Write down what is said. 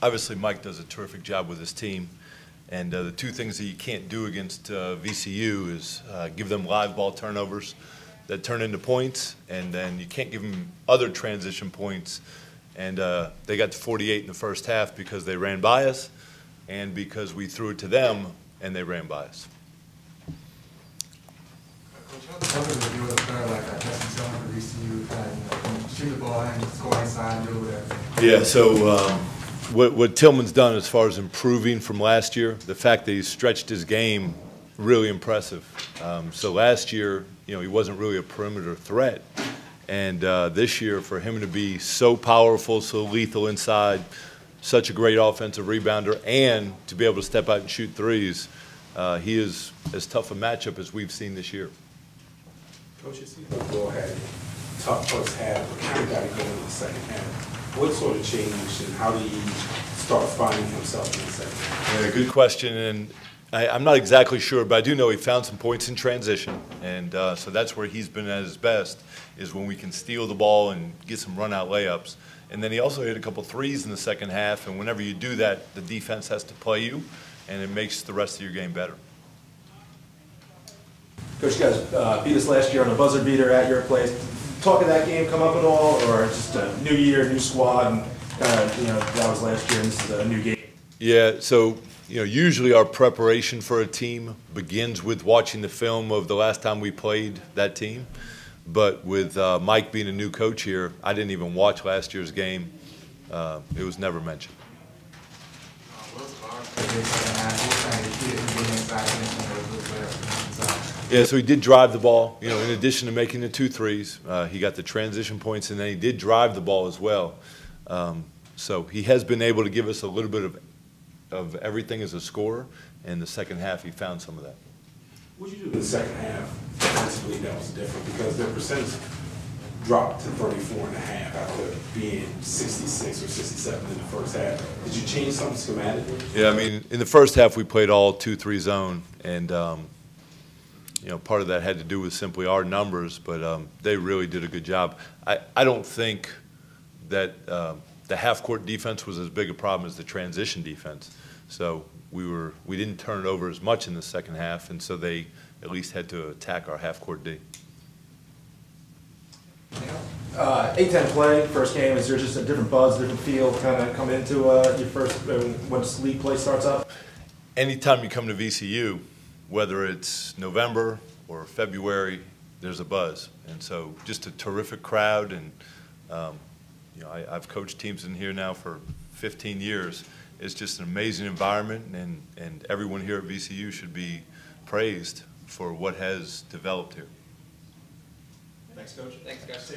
Obviously, Mike does a terrific job with his team. And the two things that you can't do against VCU is give them live ball turnovers that turn into points, and then you can't give them other transition points. And they got to 48 in the first half because they ran by us and because we threw it to them and they ran by us. Coach, how does it do with a player like Justin Tillman for VCU, kind of shoot the ball and score inside and do whatever? Yeah, so what Tillman's done as far as improving from last year, the fact that he's stretched his game, really impressive. So last year, he wasn't really a perimeter threat. And this year, for him to be so powerful, so lethal inside, such a great offensive rebounder, and to be able to step out and shoot threes, he is as tough a matchup as we've seen this year. Coach, you see the ball had tough first half, but kind of got it going in the second half. What sort of changed, and how do you start finding himself in the second half? Yeah, good question, and I'm not exactly sure, but I do know he found some points in transition, and so that's where he's been at his best, is when we can steal the ball and get some run-out layups. And then he also hit a couple threes in the second half, and whenever you do that, the defense has to play you, and it makes the rest of your game better. Coach, you guys beat us last year on a buzzer beater at your place. Talk of that game come up at all, or just a new year, new squad, and kind of, that was last year, and this is a new game? Yeah, so, usually our preparation for a team begins with watching the film of the last time we played that team. But with Mike being a new coach here, I didn't even watch last year's game. It was never mentioned. Yeah, so he did drive the ball. In addition to making the 2 threes, he got the transition points, and then he did drive the ball as well. So he has been able to give us a little bit of everything as a scorer. In the second half, he found some of that. What did you do in the second half? Defensively, that was different because their percentage dropped to 34.5 after being 66 or 67 in the first half. Did you change something schematically? Yeah, in the first half we played all 2-3 zone, and part of that had to do with simply our numbers, but they really did a good job. I don't think that the half-court defense was as big a problem as the transition defense. So we didn't turn it over as much in the second half, and so they at least had to attack our half-court D. A-10 play, first game, is there just a different buzz, different feel kind of come into your first, once league play starts up? Anytime you come to VCU, whether it's November or February, there's a buzz. And so just a terrific crowd, and I've coached teams in here now for 15 years. It's just an amazing environment, and everyone here at VCU should be praised for what has developed here. Thanks, Coach. Thanks, guys.